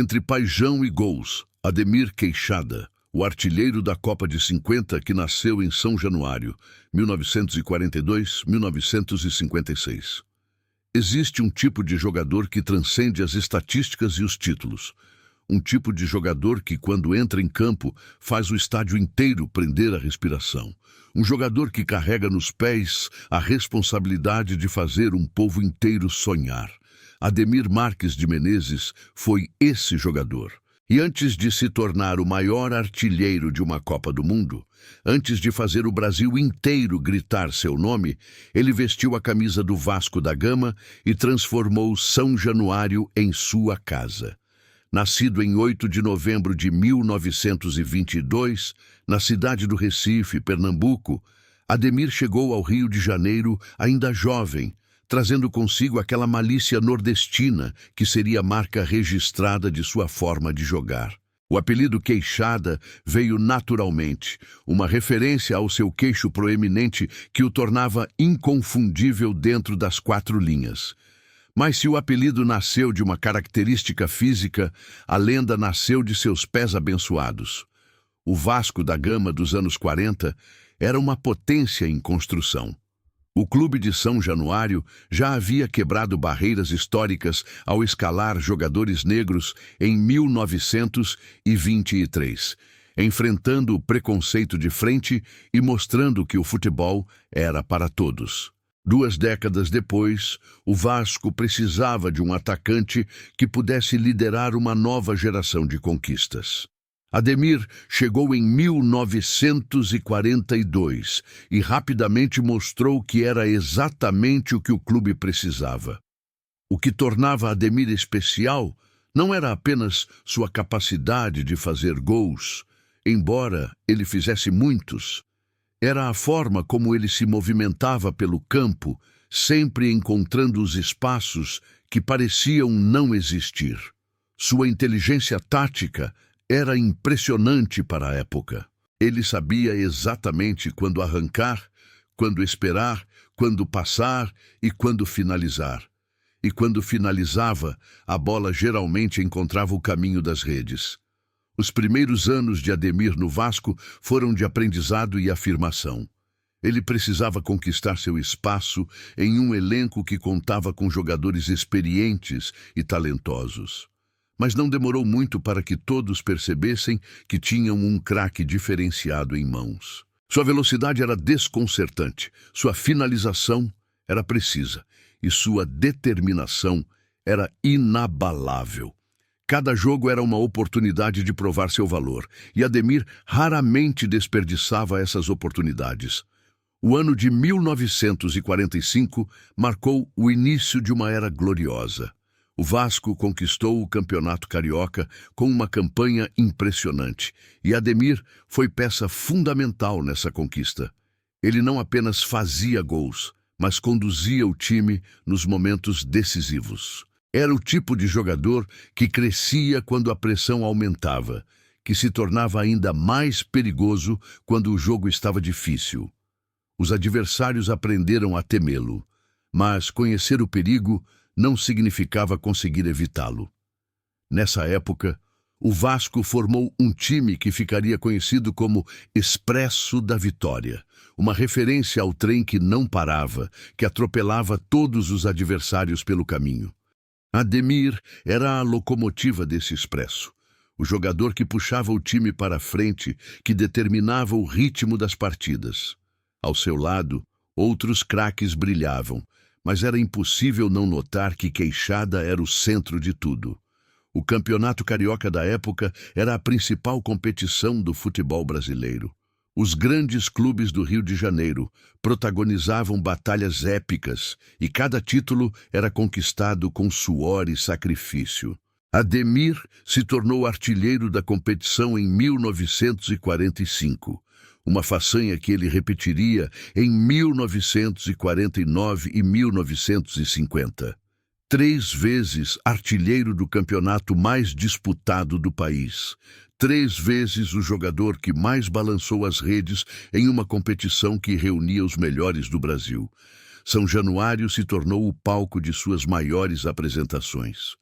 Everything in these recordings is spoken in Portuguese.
Entre paixão e gols, Ademir Queixada, o artilheiro da Copa de 50 que nasceu em São Januário, 1942-1956. Existe um tipo de jogador que transcende as estatísticas e os títulos. Um tipo de jogador que, quando entra em campo, faz o estádio inteiro prender a respiração. Um jogador que carrega nos pés a responsabilidade de fazer um povo inteiro sonhar. Ademir Marques de Menezes foi esse jogador. E antes de se tornar o maior artilheiro de uma Copa do Mundo, antes de fazer o Brasil inteiro gritar seu nome, ele vestiu a camisa do Vasco da Gama e transformou São Januário em sua casa. Nascido em 8 de novembro de 1922, na cidade do Recife, Pernambuco, Ademir chegou ao Rio de Janeiro ainda jovem, trazendo consigo aquela malícia nordestina que seria a marca registrada de sua forma de jogar. O apelido Queixada veio naturalmente, uma referência ao seu queixo proeminente que o tornava inconfundível dentro das quatro linhas. Mas se o apelido nasceu de uma característica física, a lenda nasceu de seus pés abençoados. O Vasco da Gama dos anos 40 era uma potência em construção. O clube de São Januário já havia quebrado barreiras históricas ao escalar jogadores negros em 1923, enfrentando o preconceito de frente e mostrando que o futebol era para todos. 2 décadas depois, o Vasco precisava de um atacante que pudesse liderar uma nova geração de conquistas. Ademir chegou em 1942 e rapidamente mostrou que era exatamente o que o clube precisava. O que tornava Ademir especial não era apenas sua capacidade de fazer gols, embora ele fizesse muitos. Era a forma como ele se movimentava pelo campo, sempre encontrando os espaços que pareciam não existir. Sua inteligência tática era impressionante para a época. Ele sabia exatamente quando arrancar, quando esperar, quando passar e quando finalizar. E quando finalizava, a bola geralmente encontrava o caminho das redes. Os primeiros anos de Ademir no Vasco foram de aprendizado e afirmação. Ele precisava conquistar seu espaço em um elenco que contava com jogadores experientes e talentosos. Mas não demorou muito para que todos percebessem que tinham um craque diferenciado em mãos. Sua velocidade era desconcertante, sua finalização era precisa e sua determinação era inabalável. Cada jogo era uma oportunidade de provar seu valor, e Ademir raramente desperdiçava essas oportunidades. O ano de 1945 marcou o início de uma era gloriosa. O Vasco conquistou o Campeonato Carioca com uma campanha impressionante, e Ademir foi peça fundamental nessa conquista. Ele não apenas fazia gols, mas conduzia o time nos momentos decisivos. Era o tipo de jogador que crescia quando a pressão aumentava, que se tornava ainda mais perigoso quando o jogo estava difícil. Os adversários aprenderam a temê-lo, mas conhecer o perigo não significava conseguir evitá-lo. Nessa época, o Vasco formou um time que ficaria conhecido como Expresso da Vitória, uma referência ao trem que não parava, que atropelava todos os adversários pelo caminho. Ademir era a locomotiva desse expresso, o jogador que puxava o time para a frente, que determinava o ritmo das partidas. Ao seu lado, outros craques brilhavam, mas era impossível não notar que Queixada era o centro de tudo. O Campeonato Carioca da época era a principal competição do futebol brasileiro. Os grandes clubes do Rio de Janeiro protagonizavam batalhas épicas e cada título era conquistado com suor e sacrifício. Ademir se tornou artilheiro da competição em 1945, uma façanha que ele repetiria em 1949 e 1950. 3 vezes artilheiro do campeonato mais disputado do país. 3 vezes o jogador que mais balançou as redes em uma competição que reunia os melhores do Brasil. São Januário se tornou o palco de suas maiores apresentações.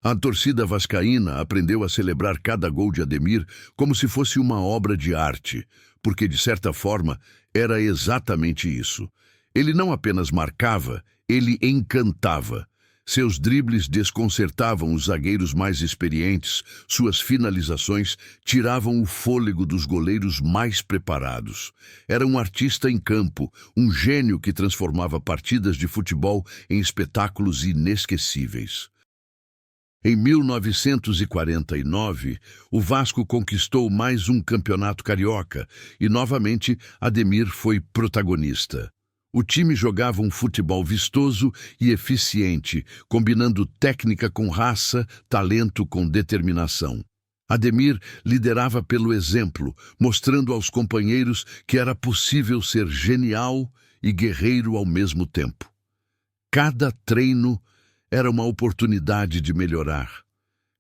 A torcida vascaína aprendeu a celebrar cada gol de Ademir como se fosse uma obra de arte, porque, de certa forma, era exatamente isso. Ele não apenas marcava, ele encantava. Seus dribles desconcertavam os zagueiros mais experientes, suas finalizações tiravam o fôlego dos goleiros mais preparados. Era um artista em campo, um gênio que transformava partidas de futebol em espetáculos inesquecíveis. Em 1949, o Vasco conquistou mais um campeonato carioca e, novamente, Ademir foi protagonista. O time jogava um futebol vistoso e eficiente, combinando técnica com raça, talento com determinação. Ademir liderava pelo exemplo, mostrando aos companheiros que era possível ser genial e guerreiro ao mesmo tempo. Cada treino era uma oportunidade de melhorar.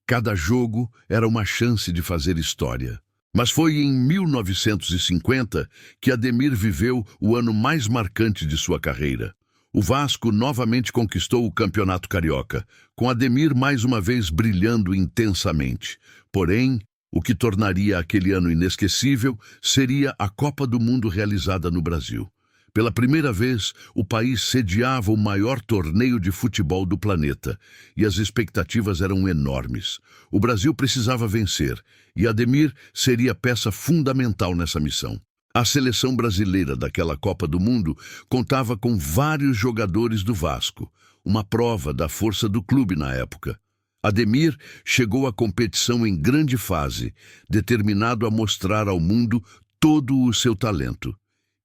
Cada jogo era uma chance de fazer história. Mas foi em 1950 que Ademir viveu o ano mais marcante de sua carreira. O Vasco novamente conquistou o Campeonato Carioca, com Ademir mais uma vez brilhando intensamente. Porém, o que tornaria aquele ano inesquecível seria a Copa do Mundo realizada no Brasil. Pela primeira vez, o país sediava o maior torneio de futebol do planeta, e as expectativas eram enormes. O Brasil precisava vencer, e Ademir seria peça fundamental nessa missão. A seleção brasileira daquela Copa do Mundo contava com vários jogadores do Vasco, uma prova da força do clube na época. Ademir chegou à competição em grande fase, determinado a mostrar ao mundo todo o seu talento.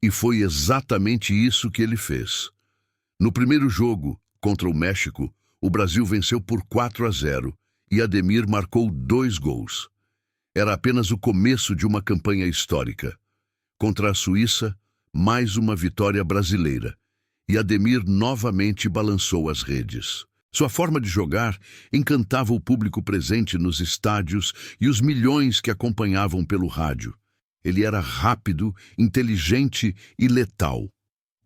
E foi exatamente isso que ele fez. No primeiro jogo, contra o México, o Brasil venceu por 4-0 e Ademir marcou 2 gols. Era apenas o começo de uma campanha histórica. Contra a Suíça, mais uma vitória brasileira. E Ademir novamente balançou as redes. Sua forma de jogar encantava o público presente nos estádios e os milhões que acompanhavam pelo rádio. Ele era rápido, inteligente e letal.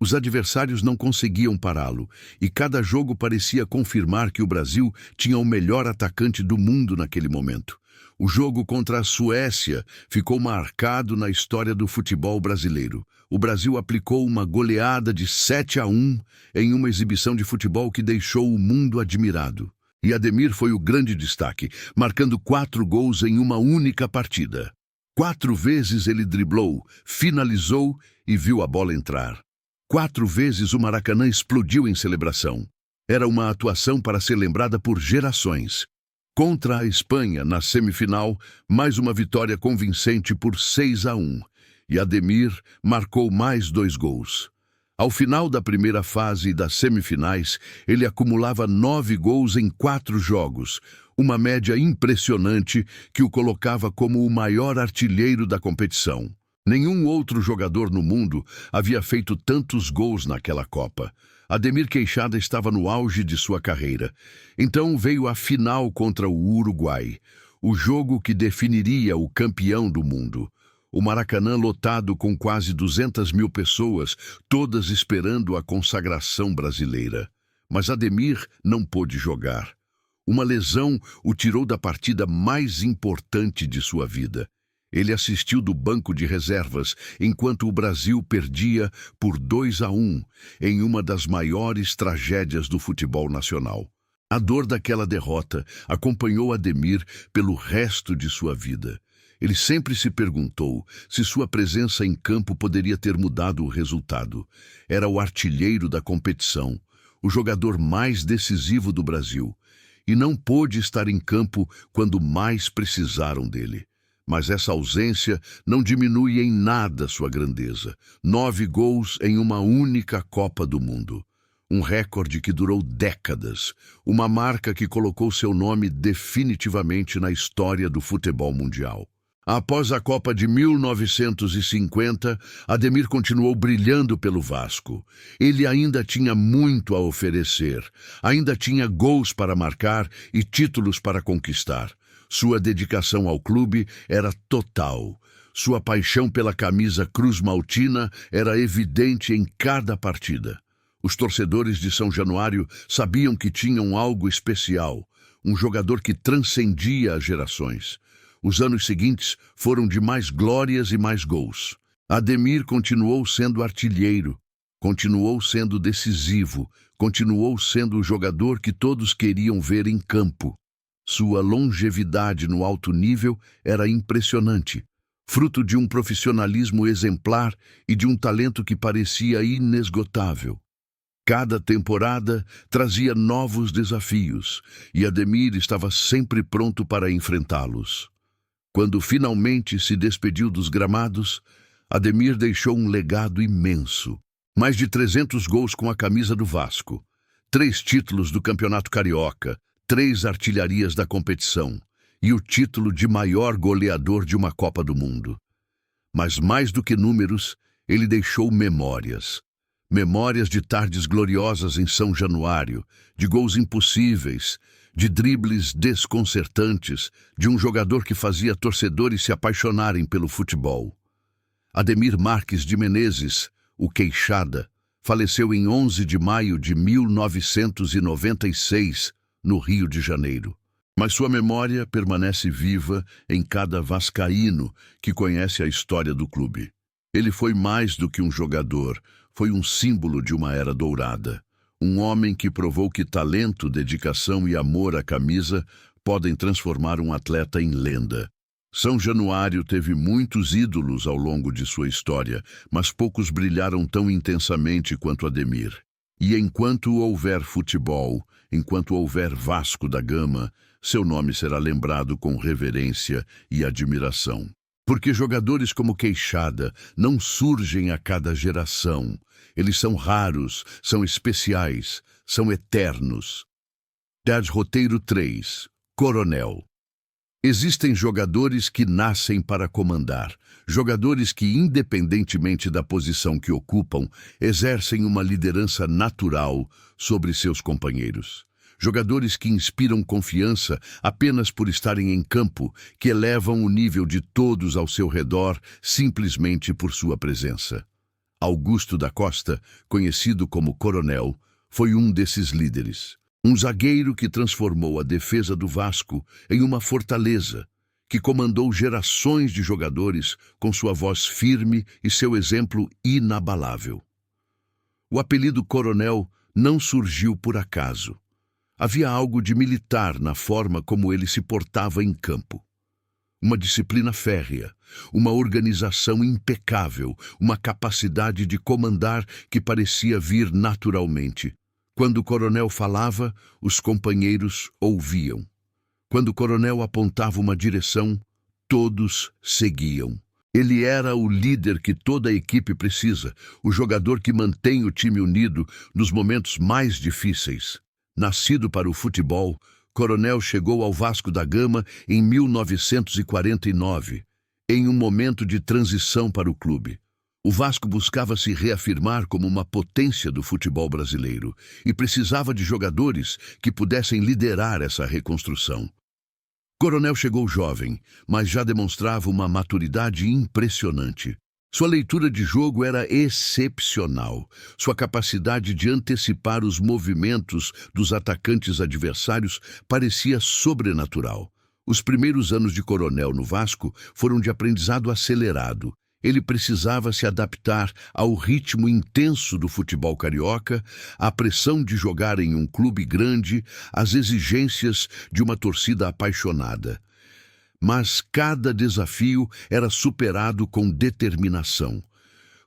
Os adversários não conseguiam pará-lo, e cada jogo parecia confirmar que o Brasil tinha o melhor atacante do mundo naquele momento. O jogo contra a Suécia ficou marcado na história do futebol brasileiro. O Brasil aplicou uma goleada de 7-1 em uma exibição de futebol que deixou o mundo admirado. E Ademir foi o grande destaque, marcando 4 gols em uma única partida. 4 vezes ele driblou, finalizou e viu a bola entrar. 4 vezes o Maracanã explodiu em celebração. Era uma atuação para ser lembrada por gerações. Contra a Espanha, na semifinal, mais uma vitória convincente por 6-1. E Ademir marcou mais 2 gols. Ao final da primeira fase e das semifinais, ele acumulava 9 gols em 4 jogos, uma média impressionante que o colocava como o maior artilheiro da competição. Nenhum outro jogador no mundo havia feito tantos gols naquela Copa. Ademir Queixada estava no auge de sua carreira. Então veio a final contra o Uruguai, o jogo que definiria o campeão do mundo. O Maracanã lotado com quase 200 mil pessoas, todas esperando a consagração brasileira. Mas Ademir não pôde jogar. Uma lesão o tirou da partida mais importante de sua vida. Ele assistiu do banco de reservas enquanto o Brasil perdia por 2-1 em uma das maiores tragédias do futebol nacional. A dor daquela derrota acompanhou Ademir pelo resto de sua vida. Ele sempre se perguntou se sua presença em campo poderia ter mudado o resultado. Era o artilheiro da competição, o jogador mais decisivo do Brasil, e não pôde estar em campo quando mais precisaram dele. Mas essa ausência não diminui em nada sua grandeza. 9 gols em uma única Copa do Mundo. Um recorde que durou décadas. Uma marca que colocou seu nome definitivamente na história do futebol mundial. Após a Copa de 1950, Ademir continuou brilhando pelo Vasco. Ele ainda tinha muito a oferecer, ainda tinha gols para marcar e títulos para conquistar. Sua dedicação ao clube era total. Sua paixão pela camisa Cruz Maltina era evidente em cada partida. Os torcedores de São Januário sabiam que tinham algo especial. um jogador que transcendia as gerações. Os anos seguintes foram de mais glórias e mais gols. Ademir continuou sendo artilheiro, continuou sendo decisivo, continuou sendo o jogador que todos queriam ver em campo. Sua longevidade no alto nível era impressionante, fruto de um profissionalismo exemplar e de um talento que parecia inesgotável. Cada temporada trazia novos desafios e Ademir estava sempre pronto para enfrentá-los. Quando finalmente se despediu dos gramados, Ademir deixou um legado imenso. Mais de 300 gols com a camisa do Vasco, 3 títulos do Campeonato Carioca, 3 artilharias da competição e o título de maior goleador de uma Copa do Mundo. Mas mais do que números, ele deixou memórias. Memórias de tardes gloriosas em São Januário, de gols impossíveis, de dribles desconcertantes, de um jogador que fazia torcedores se apaixonarem pelo futebol. Ademir Marques de Menezes, o Queixada, faleceu em 11 de maio de 1996, no Rio de Janeiro. Mas sua memória permanece viva em cada vascaíno que conhece a história do clube. Ele foi mais do que um jogador, foi um símbolo de uma era dourada. Um homem que provou que talento, dedicação e amor à camisa podem transformar um atleta em lenda. São Januário teve muitos ídolos ao longo de sua história, mas poucos brilharam tão intensamente quanto Ademir. E enquanto houver futebol, enquanto houver Vasco da Gama, seu nome será lembrado com reverência e admiração. Porque jogadores como Queixada não surgem a cada geração. Eles são raros, são especiais, são eternos. Roteiro 3. Coronel. Existem jogadores que nascem para comandar, jogadores que, independentemente da posição que ocupam, exercem uma liderança natural sobre seus companheiros. Jogadores que inspiram confiança apenas por estarem em campo, que elevam o nível de todos ao seu redor simplesmente por sua presença. Augusto da Costa, conhecido como Coronel, foi um desses líderes. Um zagueiro que transformou a defesa do Vasco em uma fortaleza, que comandou gerações de jogadores com sua voz firme e seu exemplo inabalável. O apelido Coronel não surgiu por acaso. Havia algo de militar na forma como ele se portava em campo. Uma disciplina férrea, uma organização impecável, uma capacidade de comandar que parecia vir naturalmente. Quando o coronel falava, os companheiros ouviam. Quando o coronel apontava uma direção, todos seguiam. Ele era o líder que toda a equipe precisa, o jogador que mantém o time unido nos momentos mais difíceis. Nascido para o futebol, Coronel chegou ao Vasco da Gama em 1949, em um momento de transição para o clube. O Vasco buscava se reafirmar como uma potência do futebol brasileiro e precisava de jogadores que pudessem liderar essa reconstrução. Coronel chegou jovem, mas já demonstrava uma maturidade impressionante. Sua leitura de jogo era excepcional. Sua capacidade de antecipar os movimentos dos atacantes adversários parecia sobrenatural. Os primeiros anos de Coronel no Vasco foram de aprendizado acelerado. Ele precisava se adaptar ao ritmo intenso do futebol carioca, à pressão de jogar em um clube grande, às exigências de uma torcida apaixonada. Mas cada desafio era superado com determinação.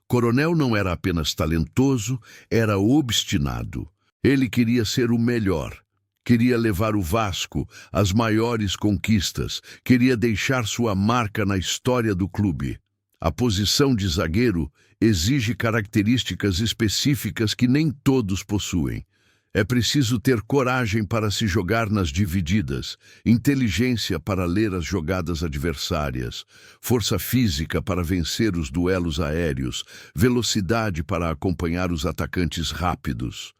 Coronel não era apenas talentoso, era obstinado. Ele queria ser o melhor. Queria levar o Vasco às maiores conquistas, queria deixar sua marca na história do clube. A posição de zagueiro exige características específicas que nem todos possuem. É preciso ter coragem para se jogar nas divididas, inteligência para ler as jogadas adversárias, força física para vencer os duelos aéreos, velocidade para acompanhar os atacantes rápidos.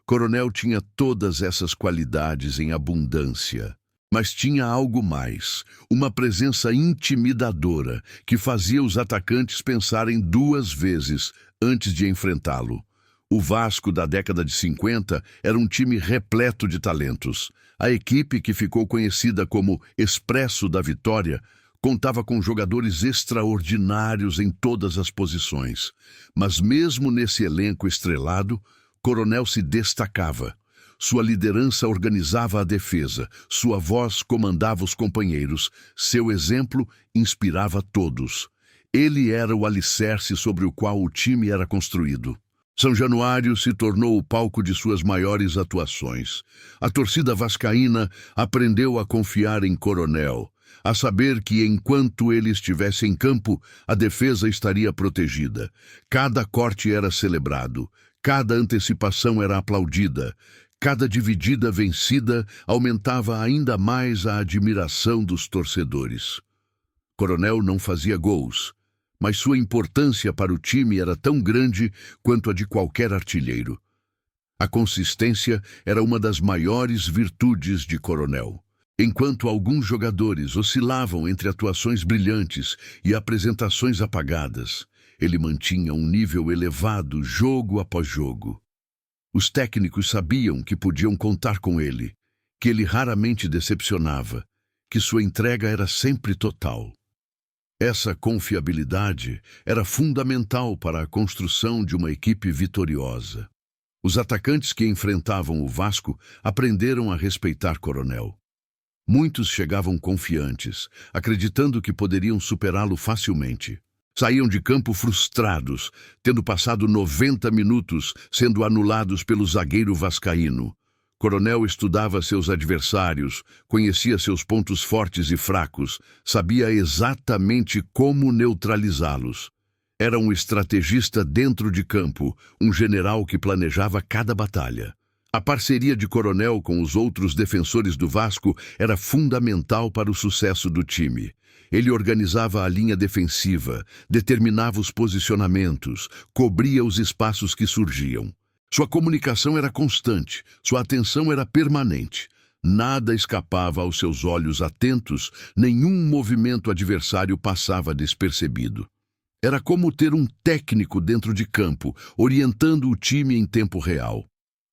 Coronel tinha todas essas qualidades em abundância. Mas tinha algo mais, uma presença intimidadora que fazia os atacantes pensarem 2 vezes antes de enfrentá-lo. O Vasco da década de 50 era um time repleto de talentos. A equipe, que ficou conhecida como Expresso da Vitória, contava com jogadores extraordinários em todas as posições. Mas mesmo nesse elenco estrelado, Coronel se destacava. Sua liderança organizava a defesa, sua voz comandava os companheiros, seu exemplo inspirava todos. Ele era o alicerce sobre o qual o time era construído. São Januário se tornou o palco de suas maiores atuações. A torcida vascaína aprendeu a confiar em Coronel, a saber que enquanto ele estivesse em campo, a defesa estaria protegida. Cada corte era celebrado, cada antecipação era aplaudida, cada dividida vencida aumentava ainda mais a admiração dos torcedores. Coronel não fazia gols, mas sua importância para o time era tão grande quanto a de qualquer artilheiro. A consistência era uma das maiores virtudes de Coronel. Enquanto alguns jogadores oscilavam entre atuações brilhantes e apresentações apagadas, ele mantinha um nível elevado jogo após jogo. Os técnicos sabiam que podiam contar com ele, que ele raramente decepcionava, que sua entrega era sempre total. Essa confiabilidade era fundamental para a construção de uma equipe vitoriosa. Os atacantes que enfrentavam o Vasco aprenderam a respeitar Coronel. Muitos chegavam confiantes, acreditando que poderiam superá-lo facilmente. Saíam de campo frustrados, tendo passado 90 minutos sendo anulados pelo zagueiro vascaíno. Coronel estudava seus adversários, conhecia seus pontos fortes e fracos, sabia exatamente como neutralizá-los. Era um estrategista dentro de campo, um general que planejava cada batalha. A parceria de Coronel com os outros defensores do Vasco era fundamental para o sucesso do time. Ele organizava a linha defensiva, determinava os posicionamentos, cobria os espaços que surgiam. Sua comunicação era constante, sua atenção era permanente. Nada escapava aos seus olhos atentos, nenhum movimento adversário passava despercebido. Era como ter um técnico dentro de campo, orientando o time em tempo real.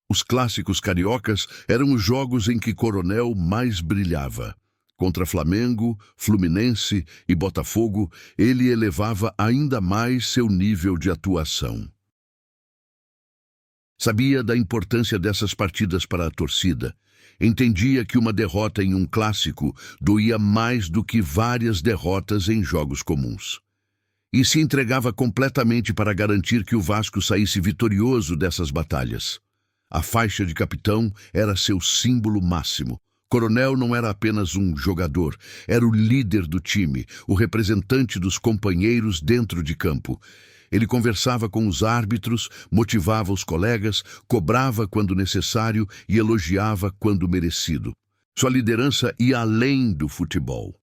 Os clássicos cariocas eram os jogos em que Coronel mais brilhava. Contra Flamengo, Fluminense e Botafogo, ele elevava ainda mais seu nível de atuação. Sabia da importância dessas partidas para a torcida. Entendia que uma derrota em um clássico doía mais do que várias derrotas em jogos comuns. E se entregava completamente para garantir que o Vasco saísse vitorioso dessas batalhas. A faixa de capitão era seu símbolo máximo. Coronel não era apenas um jogador, era o líder do time, o representante dos companheiros dentro de campo. Ele conversava com os árbitros, motivava os colegas, cobrava quando necessário e elogiava quando merecido. Sua liderança ia além do futebol.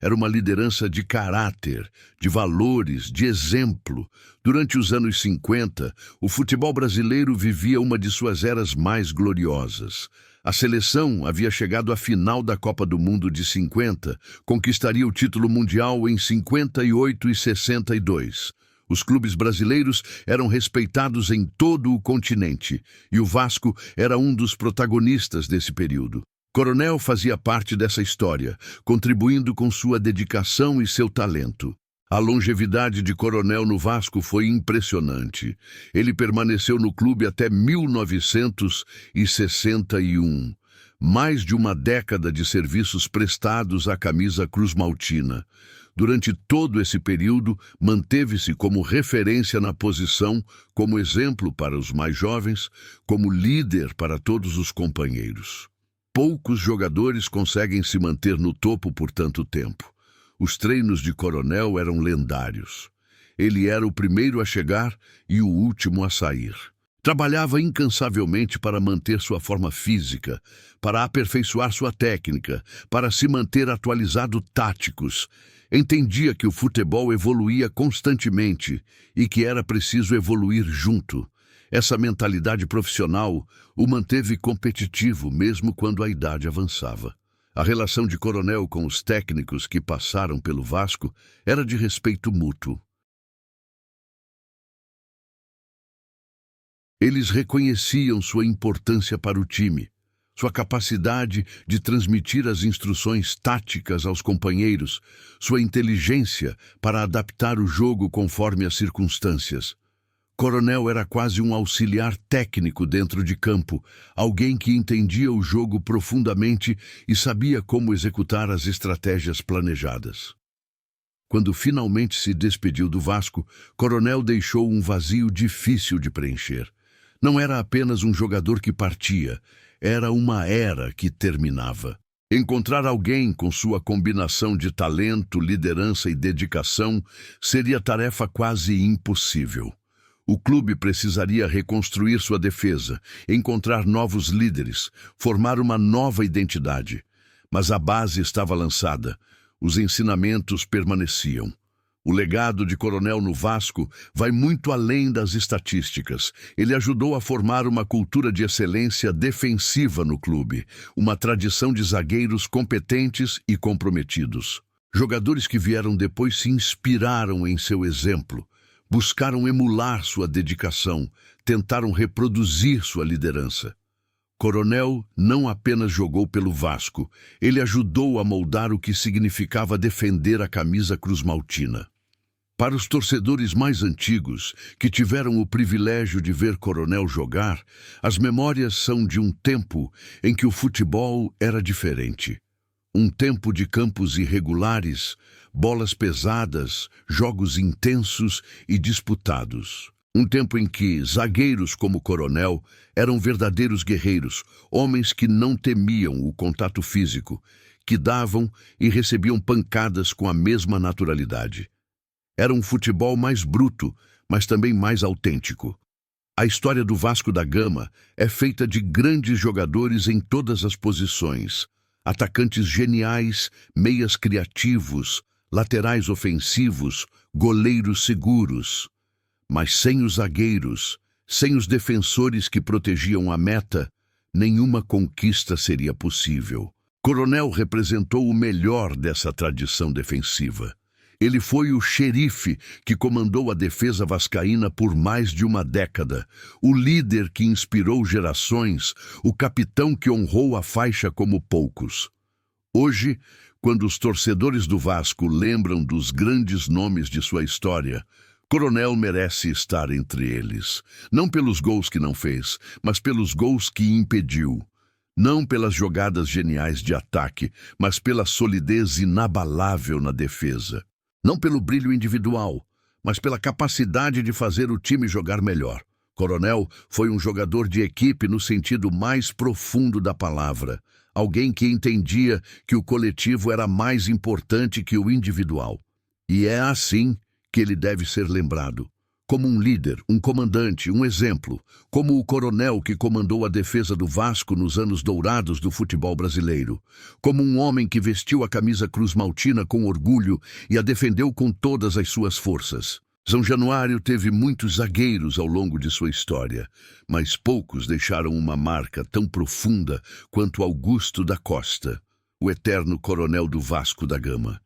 Era uma liderança de caráter, de valores, de exemplo. Durante os anos 50, o futebol brasileiro vivia uma de suas eras mais gloriosas. A seleção havia chegado à final da Copa do Mundo de 50, conquistaria o título mundial em 58 e 62. Os clubes brasileiros eram respeitados em todo o continente, e o Vasco era um dos protagonistas desse período. Coronel fazia parte dessa história, contribuindo com sua dedicação e seu talento. A longevidade de Coronel no Vasco foi impressionante. Ele permaneceu no clube até 1961. Mais de uma década de serviços prestados à camisa cruz-maltina. Durante todo esse período, manteve-se como referência na posição, como exemplo para os mais jovens, como líder para todos os companheiros. Poucos jogadores conseguem se manter no topo por tanto tempo. Os treinos de Coronel eram lendários. Ele era o primeiro a chegar e o último a sair. Trabalhava incansavelmente para manter sua forma física, para aperfeiçoar sua técnica, para se manter atualizado táticos. Entendia que o futebol evoluía constantemente e que era preciso evoluir junto. Essa mentalidade profissional o manteve competitivo mesmo quando a idade avançava. A relação de Coronel com os técnicos que passaram pelo Vasco era de respeito mútuo. Eles reconheciam sua importância para o time, sua capacidade de transmitir as instruções táticas aos companheiros, sua inteligência para adaptar o jogo conforme as circunstâncias. Coronel era quase um auxiliar técnico dentro de campo, alguém que entendia o jogo profundamente e sabia como executar as estratégias planejadas. Quando finalmente se despediu do Vasco, Coronel deixou um vazio difícil de preencher. Não era apenas um jogador que partia, era uma era que terminava. Encontrar alguém com sua combinação de talento, liderança e dedicação seria tarefa quase impossível. O clube precisaria reconstruir sua defesa, encontrar novos líderes, formar uma nova identidade. Mas a base estava lançada, os ensinamentos permaneciam. O legado de Coronel no Vasco vai muito além das estatísticas. Ele ajudou a formar uma cultura de excelência defensiva no clube, uma tradição de zagueiros competentes e comprometidos. Jogadores que vieram depois se inspiraram em seu exemplo, buscaram emular sua dedicação, tentaram reproduzir sua liderança. Coronel não apenas jogou pelo Vasco, ele ajudou a moldar o que significava defender a camisa cruzmaltina. Para os torcedores mais antigos, que tiveram o privilégio de ver Coronel jogar, as memórias são de um tempo em que o futebol era diferente. Um tempo de campos irregulares, bolas pesadas, jogos intensos e disputados. Um tempo em que zagueiros como Coronel eram verdadeiros guerreiros, homens que não temiam o contato físico, que davam e recebiam pancadas com a mesma naturalidade. Era um futebol mais bruto, mas também mais autêntico. A história do Vasco da Gama é feita de grandes jogadores em todas as posições. Atacantes geniais, meias criativos, laterais ofensivos, goleiros seguros. Mas sem os zagueiros, sem os defensores que protegiam a meta, nenhuma conquista seria possível. Coronel representou o melhor dessa tradição defensiva. Ele foi o xerife que comandou a defesa vascaína por mais de uma década, o líder que inspirou gerações, o capitão que honrou a faixa como poucos. Hoje, quando os torcedores do Vasco lembram dos grandes nomes de sua história, Coronel merece estar entre eles, não pelos gols que não fez, mas pelos gols que impediu. Não pelas jogadas geniais de ataque, mas pela solidez inabalável na defesa. Não pelo brilho individual, mas pela capacidade de fazer o time jogar melhor. Coronel foi um jogador de equipe no sentido mais profundo da palavra, alguém que entendia que o coletivo era mais importante que o individual. E é assim que ele deve ser lembrado. Como um líder, um comandante, um exemplo, como o Coronel que comandou a defesa do Vasco nos anos dourados do futebol brasileiro, como um homem que vestiu a camisa cruzmaltina com orgulho e a defendeu com todas as suas forças. São Januário teve muitos zagueiros ao longo de sua história, mas poucos deixaram uma marca tão profunda quanto Augusto da Costa, o eterno Coronel do Vasco da Gama.